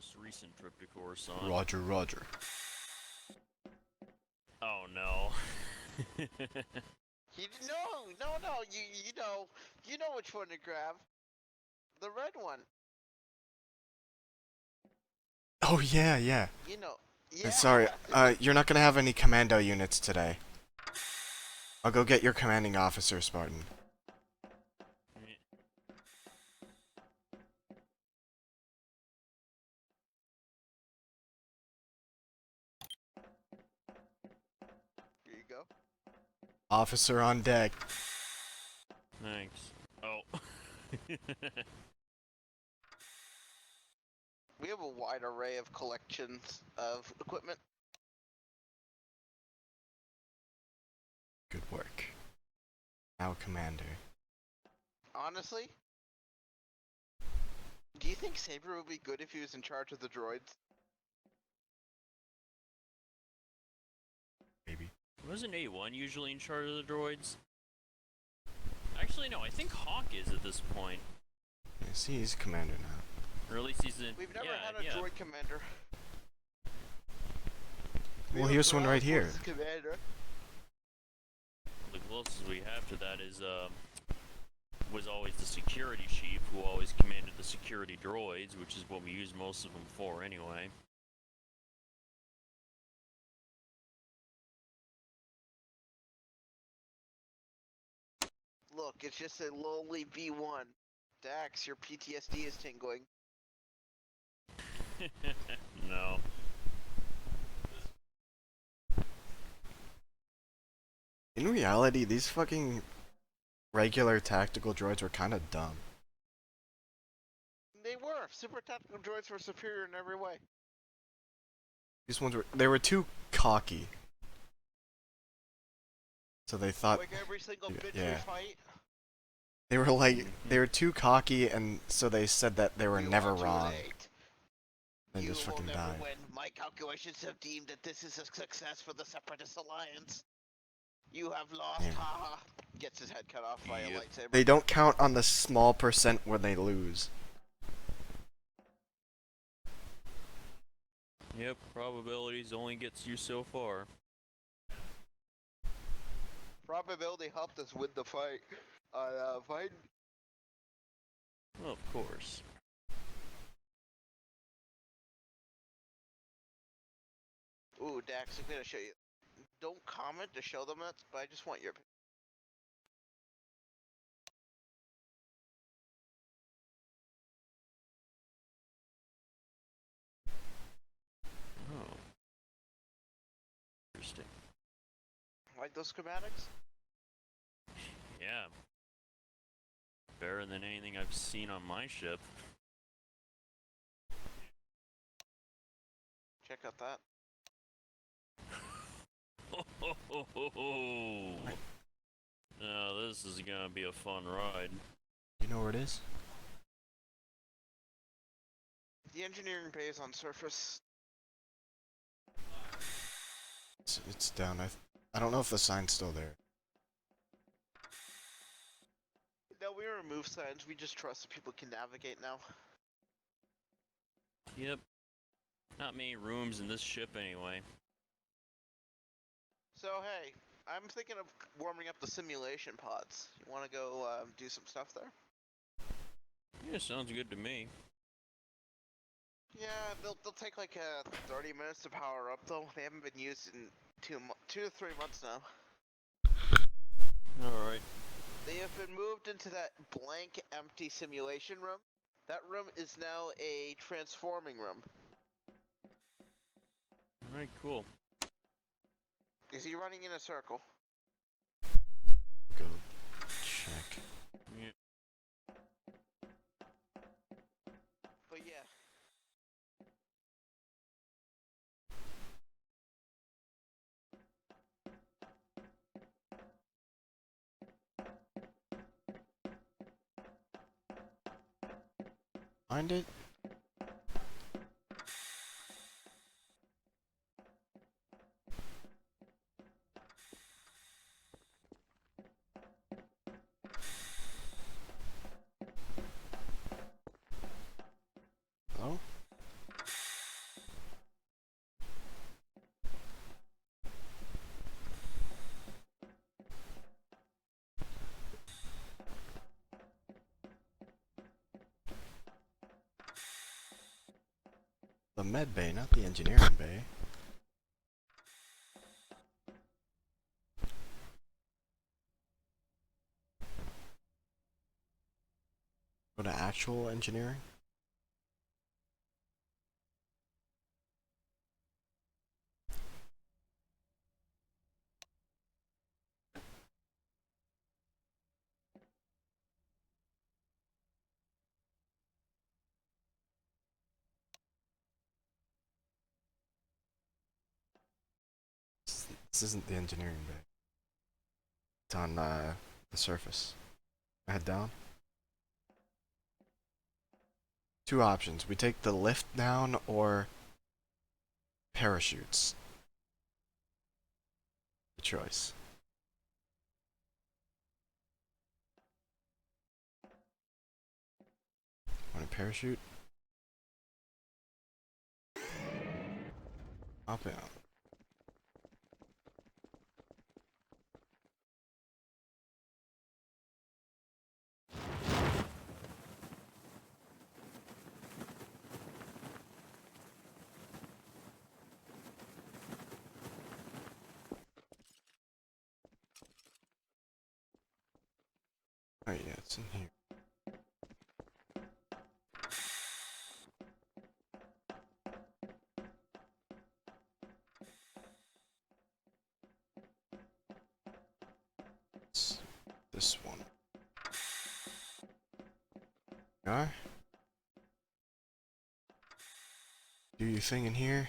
most recent trip to Coruscant. Roger, roger. Oh no. No. You know which one to grab. The red one. Oh yeah, yeah. You know. Yeah. Sorry, you're not gonna have any commando units today. I'll go get your commanding officer, Spartan. Here you go. Officer on deck. Thanks. Oh. We have a wide array of collections of equipment. Good work. Now, Commander. Honestly, do you think Saber would be good if he was in charge of the droids? Maybe. Wasn't A1 usually in charge of the droids? Actually, no, I think Hawk is at this point. Yeah, see, he's commander now. Or at least he's in. We've never yeah, had a droid commander. Well, here's one right here. Commander. The closest we have to that is, was always the security chief, who always commanded the security droids, which is what we use most of them for anyway. Look, it's just a lowly B1. Dax, your PTSD is tingling. No. In reality, these fucking regular tactical droids were kind of dumb. They were. Super tactical droids were superior in every way. These ones they were too cocky. So they thought, Like every single bitch yeah. we fight. they were like, they were too cocky, and so they said that they were You never are too wrong. late. And You just will fucking never died. win. My calculations have deemed that this is a success for the Separatist Alliance. You have lost, Yeah. haha. Gets his head cut off by a lightsaber. They don't count on the small percent when they lose. Yep, probabilities only gets you so far. Probability helped us win the fight. Fight. Well, of course. Ooh, Dax, I'm gonna show you. Don't comment to show them that, but I just want your. Oh. Interesting. Like those schematics? Yeah. Better than anything I've seen on my ship. Check out that. Now this is gonna be a fun ride. You know where it is? The engineering bay is on surface. It's down. I don't know if the sign's still there. No, we remove signs. We just trust that people can navigate now. Yep. Not many rooms in this ship anyway. So hey, I'm thinking of warming up the simulation pods. You want to go do some stuff there? Yeah, sounds good to me. Yeah, they'll take like 30 minutes to power up though. They haven't been used in 2 to 3 months now. Alright. They have been moved into that blank, empty simulation room. That room is now a transforming room. Alright, cool. Is he running in a circle? Go check. Yeah. But yeah. Find it? Oh? The med bay, not the engineering bay. Go to actual engineering. This isn't the engineering bay. It's on the surface. Head down. Two options. We take the lift down or parachutes. The choice. Want a parachute? Hop out. Oh yeah, it's in here. It's this one. Are? Do your thing in here.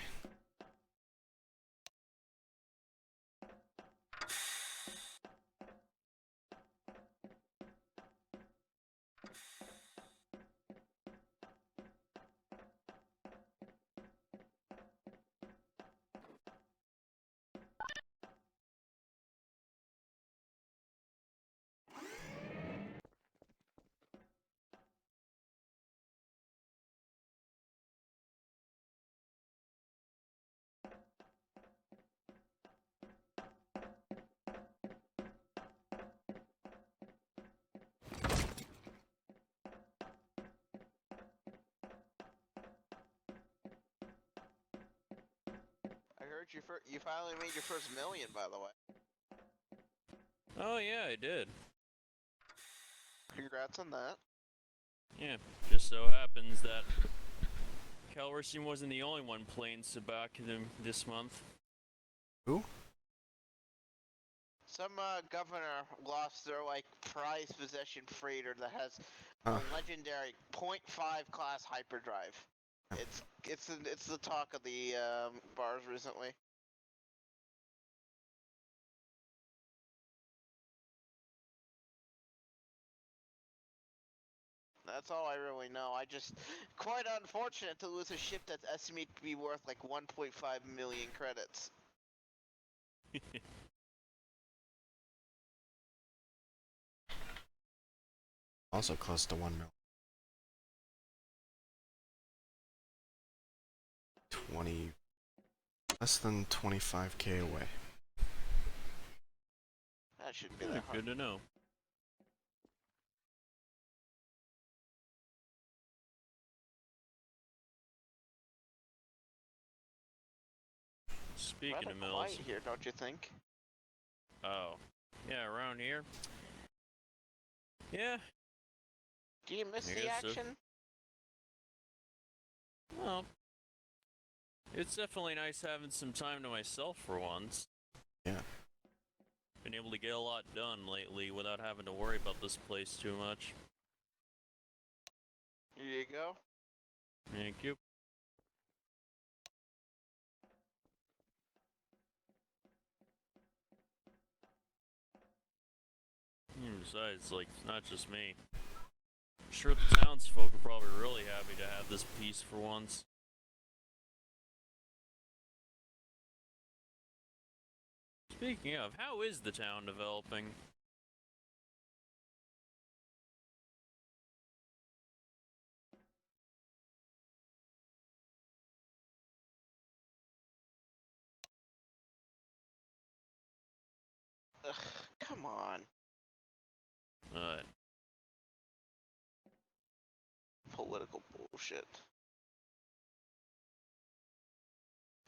I heard you finally made your first million, by the way. Oh yeah, I did. Congrats on that. Yeah, just so happens that Calrissian wasn't the only one playing Subcon this month. Who? Some governor lost their like prized possession freighter that has Huh. a legendary .5 class hyperdrive. It's the talk of the bars recently. That's all I really know. I just quite unfortunate to lose a ship that's estimated to be worth like 1.5 million credits. Also close to 1 mil. 20. Less than 25k away. That shouldn't be Yeah, that hard. good to know. Speaking Rather of mills. quiet here, don't you think? Oh. Yeah, around here. Yeah. Do you miss I the guess so. action? Well, it's definitely nice having some time to myself for once. Yeah. Been able to get a lot done lately without having to worry about this place too much. Here you go. Thank you. Besides, like, not just me. I'm sure the townsfolk are probably really happy to have this piece for once. Speaking of, how is the town developing? Ugh, come on. Political bullshit.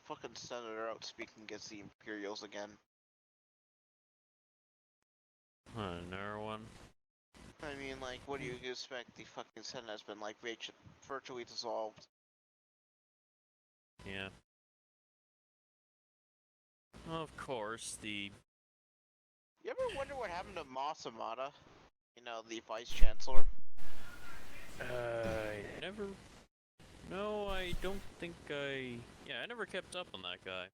fucking senator out speaking against the Imperials again. Another one. I mean, like, what do you expect? The fucking Senate has been, like, virtually dissolved. Yeah. Of course, the... You ever wonder what happened to Masamada? You know, the Vice Chancellor? I never... No, I don't think I... Yeah, I never kept up on that guy.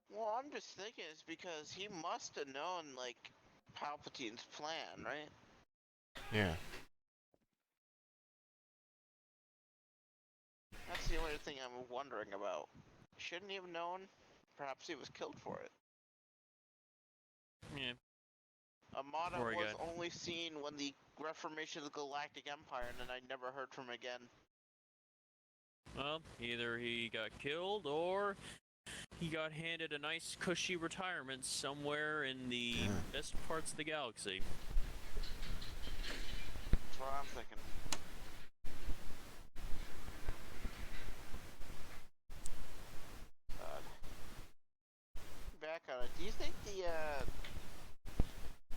Well, I'm just thinking it's because he must have known, like, Palpatine's plan, right? Yeah. That's the only thing I'm wondering about. Shouldn't he have known? Perhaps he was killed for it. Yeah. Amada Or he was got- only seen when the Reformation of the Galactic Empire, and then I never heard from him again. Well, either he got killed, or he got handed a nice cushy retirement somewhere in the Yeah. best parts of the galaxy. That's what I'm thinking. God. Back on it, do you think the,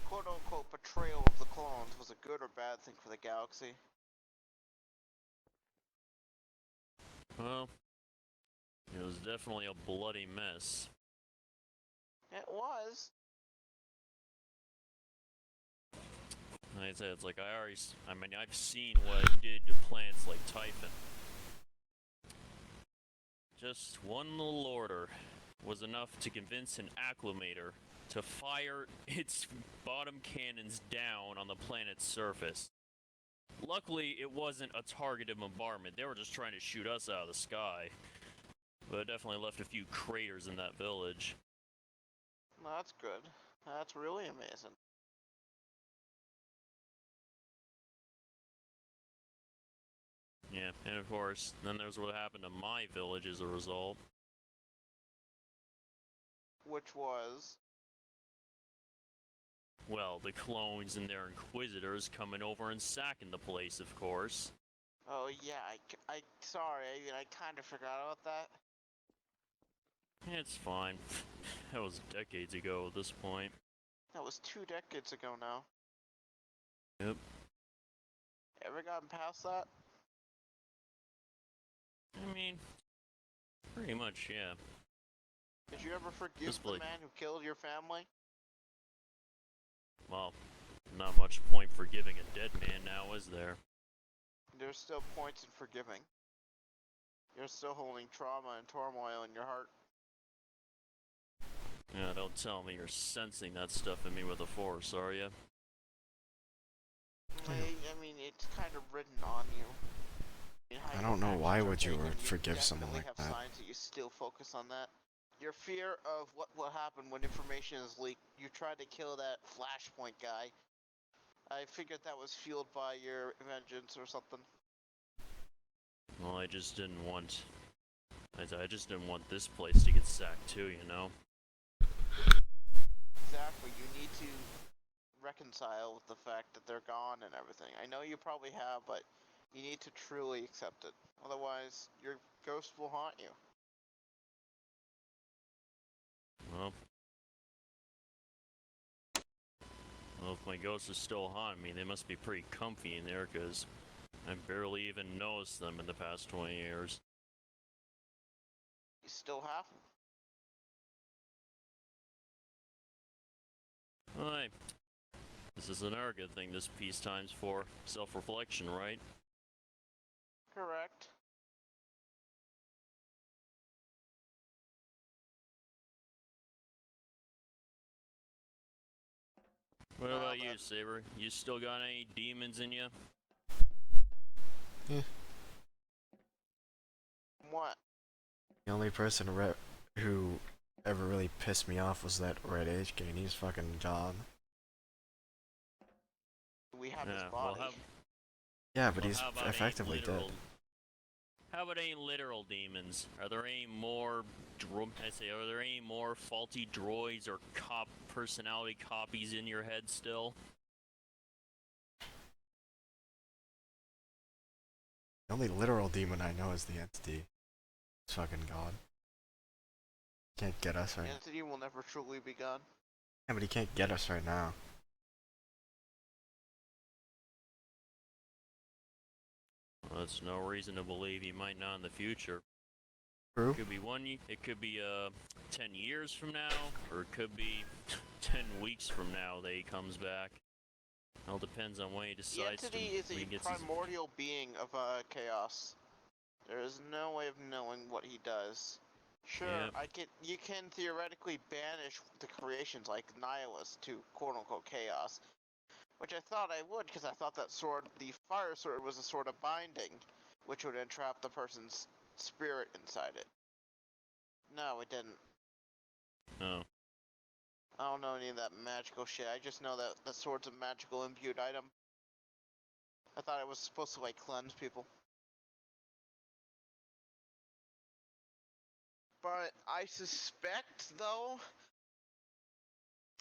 quote-unquote betrayal of the clones was a good or bad thing for the galaxy? Well, it was definitely a bloody mess. It was. Like I said, it's like I mean, I've seen what it did to planets like Typhon. Just one little order was enough to convince an acclimator to fire its bottom cannons down on the planet's surface. Luckily, it wasn't a targeted bombardment. They were just trying to shoot us out of the sky. But it definitely left a few craters in that village. No, that's good. That's really amazing. Yeah, and of course, then there's what happened to my village as a result. Which was... Well, the clones and their inquisitors coming over and sacking the place, of course. Oh yeah, sorry, I kind of forgot about that. It's fine. That was decades ago at this point. That was 2 decades ago now. Yep. Ever gotten past that? I mean, pretty much, yeah. Did you ever forgive Just the like- man who killed your family? Well, not much point forgiving a dead man now, is there? There's still points in forgiving. You're still holding trauma and turmoil in your heart. Yeah, don't tell me you're sensing that stuff in me with the Force, are you? I mean, it's kind of written on you. I don't know why would you forgive someone like have that. signs that you still focus on that. Your fear of what will happen when information is leaked. You tried to kill that Flashpoint guy. I figured that was fueled by your vengeance or something. Well, I just didn't want... I just didn't want this place to get sacked too, you know? Exactly, you need to reconcile with the fact that they're gone and everything. I know you probably have, but you need to truly accept it. Otherwise, your ghost will haunt you. Well, if my ghosts are still haunting me, they must be pretty comfy in there, because I barely even noticed them in the past 20 years. You still have them. Alright. This is another good thing this peacetime's for. Self-reflection, right? Correct. What Well, about you, then. Saber? You still got any demons in you? What? The only person who ever really pissed me off was that Red HK, and he's fucking gone. We have his Yeah, body. well, Yeah, but well, he's how about any effectively dead. literal- How about any literal demons? Are there any more are there any more faulty droids or personality copies in your head still? The only literal demon I know is the entity. It's fucking God. Can't get us right now. Entity will never truly be gone. Yeah, but he can't get us right now. Well, that's no reason to believe he might not in the future. True. It could be it could be 10 years from now, or it could be 10 weeks from now that he comes back. It all depends on when he The decides entity is when he a gets his... primordial being of chaos. There is no way of knowing what he does. Sure, Yep. you can theoretically banish the creations like Nihilus to quote-unquote chaos, which I thought I would, because I thought that sword, the fire sword, was a sword of binding, which would entrap the person's spirit inside it. No, it didn't. Oh. I don't know any of that magical shit. I just know that the sword's a magical imbued item. I thought it was supposed to, like, cleanse people. But I suspect, though,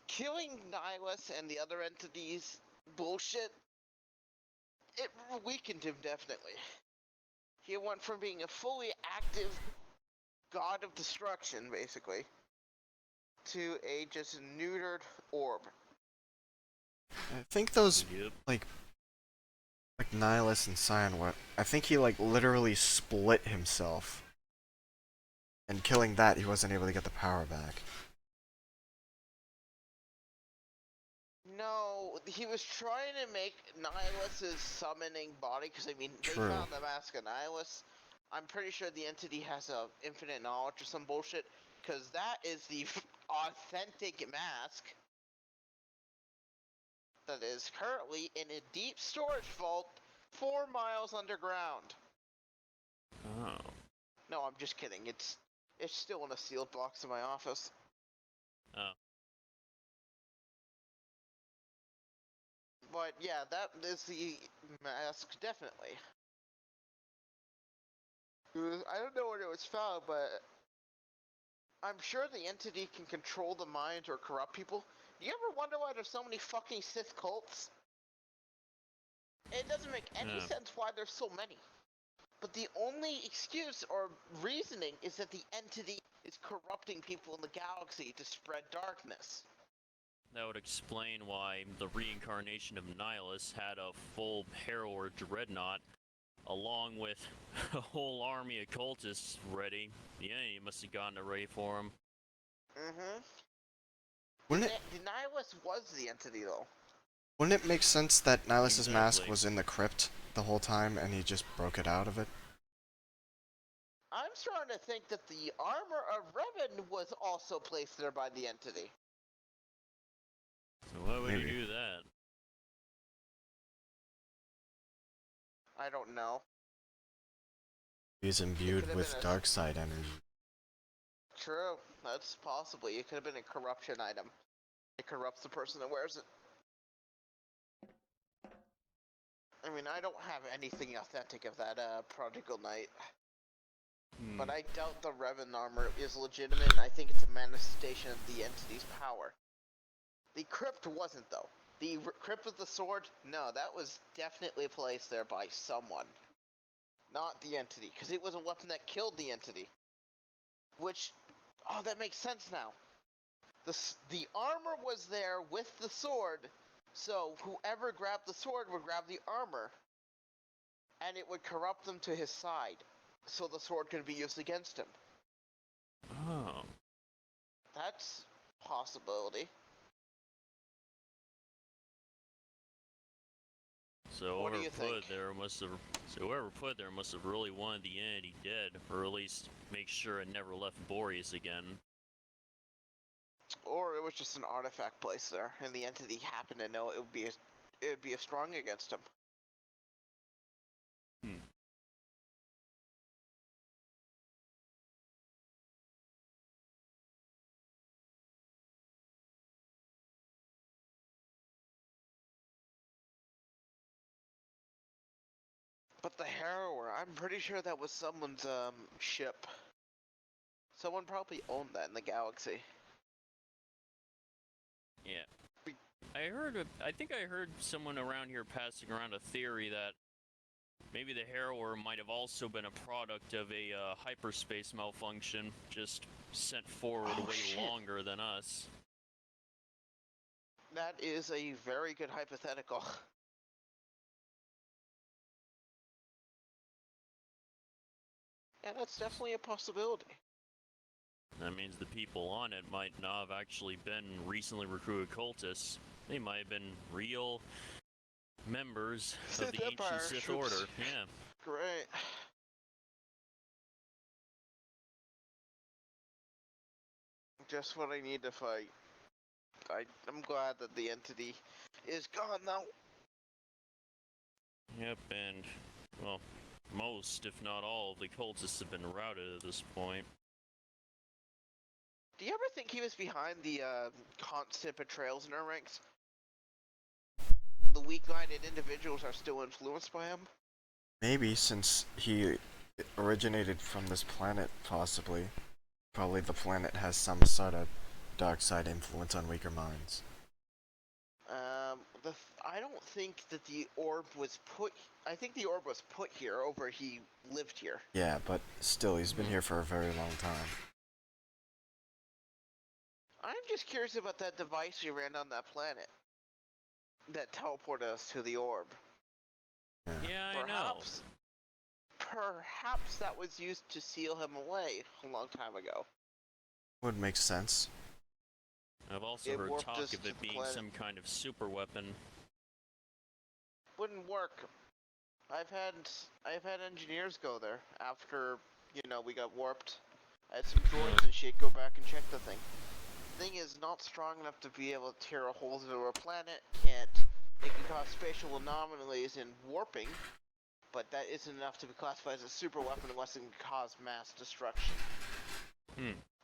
killing Nihilus and the other entities bullshit, it weakened him definitely. He went from being a fully active god of destruction, basically, to a just neutered orb. I think those, Yep. like Nihilus and Cyan, what? I think he, like, literally split himself. And killing that, he wasn't able to get the power back. No, he was trying to make Nihilus's summoning body, because, I mean, True. they found the Mask of Nihilus. I'm pretty sure the entity has a infinite knowledge or some bullshit, because that is the authentic mask that is currently in a deep storage vault 4 miles underground. Oh. No, I'm just kidding. It's still in a sealed box in my office. Oh. But yeah, that is the mask, definitely. I don't know when it was found, but I'm sure the entity can control the minds or corrupt people. Do you ever wonder why there's so many fucking Sith cults? It doesn't make any sense why there's so many. But the only excuse or reasoning is that the entity is corrupting people in the galaxy to spread darkness. That would explain why the reincarnation of Nihilus had a full Harrower dreadnought, along with a whole army of cultists ready. The enemy must have gotten it ready for him. Mm-hmm. Wouldn't it, The Nihilus was the entity, though. wouldn't it make sense that Nihilus's mask Exactly. was in the crypt the whole time and he just broke it out of it? I'm starting to think that the armor of Revan was also placed there by the entity. So why would Maybe. you do that? I don't know. He's imbued could've with been a- dark side energy. True, that's possibly. It could have been a corruption item. It corrupts the person that wears it. I mean, I don't have anything authentic of that Prodigal Knight. But I doubt the Revan armor is legitimate, and I think it's a manifestation of the entity's power. The crypt wasn't, though. The crypt with the sword? No, that was definitely placed there by someone. Not the entity, because it was a weapon that killed the entity. Which, oh, that makes sense now. The armor was there with the sword, so whoever grabbed the sword would grab the armor, and it would corrupt them to his side, so the sword could be used against him. Oh. That's a possibility. So What do whoever you think? whoever put there must have really wanted the entity dead, or at least make sure it never left Boreas again. Or it was just an artifact placed there, and the entity happened to know it would be a strong against him. But the Harrower, I'm pretty sure that was someone's ship. Someone probably owned that in the galaxy. Yeah. I think I heard someone around here passing around a theory that Maybe the harrower might have also been a product of a hyperspace malfunction, just sent forward Oh, way shit. longer than us. That is a very good hypothetical. Yeah, that's definitely a possibility. That means the people on it might not have actually been recently recruited cultists. They might have been real members of Sith the ancient Empire Sith troops. Order. Yeah. Great. Just what I need to fight. I'm glad that the entity is gone now. Yep, and, well, most, if not all, of the cultists have been routed at this point. Do you ever think he was behind the constant betrayals in our ranks? The weak-minded individuals are still influenced by him? Maybe, since he originated from this planet, possibly. Probably the planet has some sort of dark side influence on weaker minds. I don't think that the orb was put... I think the orb was put here over he lived here. Yeah, but still, he's been here for a very long time. I'm just curious about that device we ran on that planet. That teleported us to the orb. Yeah, I know. Perhaps that was used to seal him away a long time ago. Would make sense. I've also It heard warped talk us of to it the being planet. some kind of super weapon. Wouldn't work. I've had engineers go there after, we got warped. I had some droids and shit go back and check the thing. The thing is not strong enough to be able to tear a hole through a planet. It can cause spatial anomalies and warping, but that isn't enough to be classified as a super weapon unless it can cause mass destruction.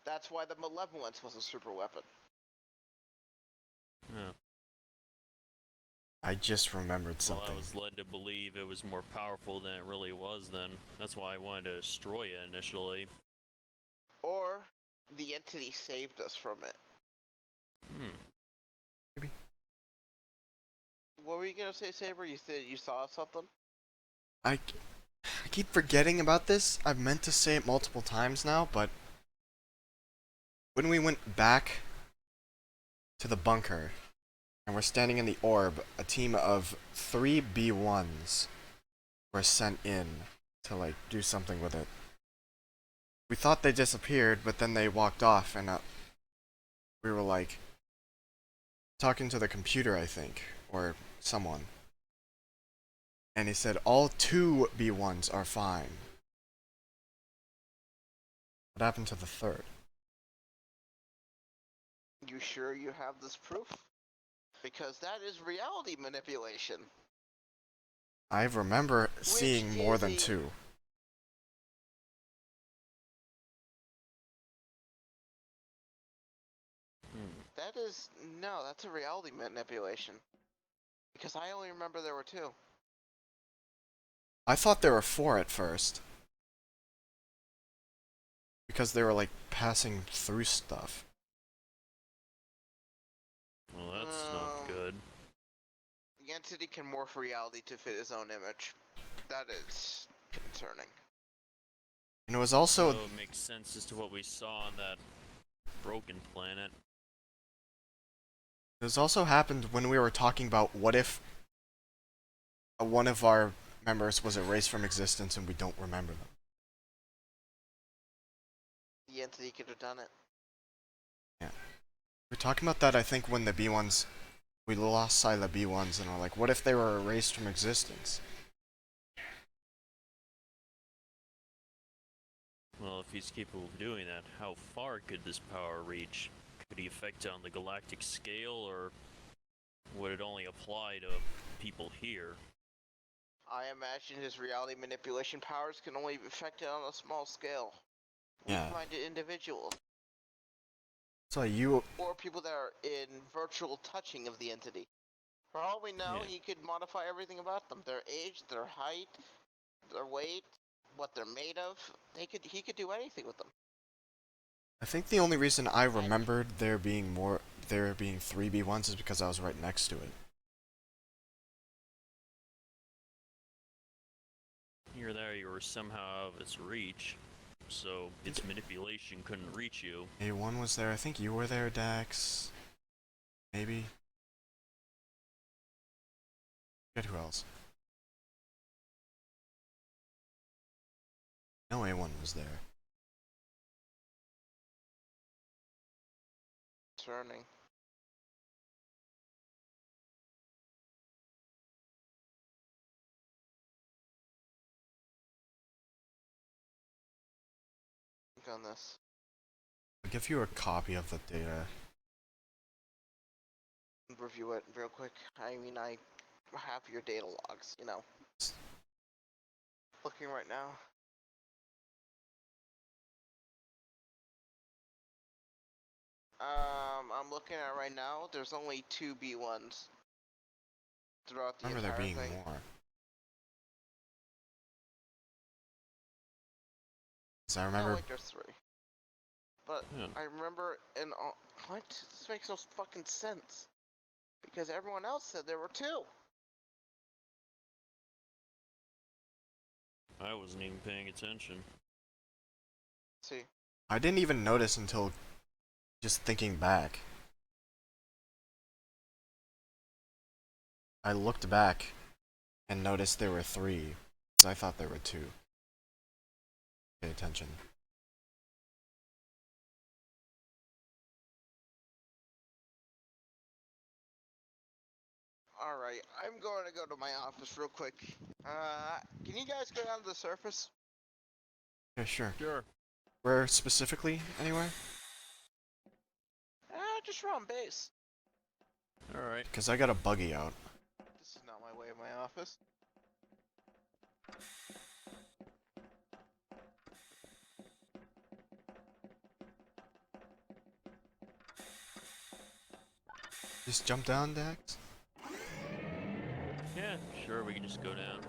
That's why the Malevolence was a super weapon. Yeah. I just remembered Well, something. I was led to believe it was more powerful than it really was then. That's why I wanted to destroy it initially. Or the entity saved us from it. Maybe. What were you gonna say, Saber? You said you saw something? I keep forgetting about this. I've meant to say it multiple times now, but when we went back to the bunker and we're standing in the orb, a team of 3 B1s were sent in to do something with it. We thought they disappeared, but then they walked off, and we were talking to the computer, I think, or someone. And he said all 2 B1s are fine. What happened to the third? You sure you have this proof? Because that is reality manipulation. I remember seeing more than is 2. That's a reality manipulation. Because I only remember there were 2. I thought there were 4 at first. Because they were passing through stuff. Well, that's not good. The entity can morph reality to fit his own image. That is concerning. And it was also... So it makes sense as to what we saw on that broken planet. This also happened when we were talking about what if one of our members was erased from existence and we don't remember them. The entity could have done it. Yeah. We were talking about that, I think, when the B1s... We lost sight of the B1s and we're like, what if they were erased from existence? Well, if he's capable of doing that, how far could this power reach? Could he affect it on the galactic scale, or would it only apply to people here? I imagine his reality manipulation powers can only be affected on a small scale. Yeah. Weak-minded individuals. So you... Or people that are in virtual touching of the entity. For all we know, Yeah. he could modify everything about them. Their age, their height, their weight, what they're made of. He could do anything with them. I think the only reason I remembered there being 3 B1s is because I was right next to it. Either that or you were somehow out of its reach, so its manipulation couldn't reach you. A1 was there. I think you were there, Dax. Maybe. Forget who else. No, A1 was there. Turning. Think on this. I'll give you a copy of the data. Review it real quick. I mean, I have your data logs, you know. Looking right now. I'm looking at it right now. There's only 2 B1s throughout the Remember there entire being thing. more. 'Cause I remember. No, wait, there's 3. But Yeah. I remember in all. What? This makes no fucking sense. Because everyone else said there were 2. I wasn't even paying attention. See. I didn't even notice until just thinking back. I looked back and noticed there were 3, because I thought there were 2. Pay attention. Alright, I'm going to go to my office real quick. Can you guys go down to the surface? Yeah, sure. Sure. Where specifically, anywhere? Just around base. Alright. Because I got a buggy out. This is not my way of my office. Just jump down, Dax? Yeah, sure, we can just go down.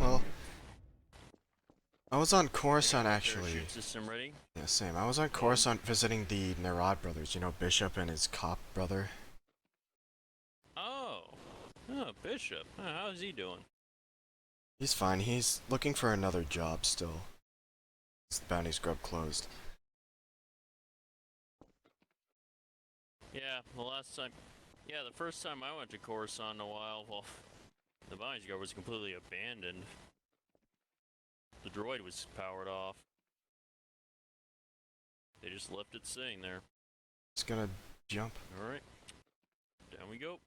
Well, I was on Coruscant actually. Parachute system ready? Yeah, same. I was on Coruscant visiting the Nerad brothers, you know, Bishop and his cop brother. Oh. Oh, Bishop. How's he doing? He's fine. He's looking for another job still. His bounty scrub closed. Yeah, the first time I went to Coruscant in a while, well, the bounty guard was completely abandoned. The droid was powered off. They just left it sitting there. Just gonna jump. Alright. Down we go.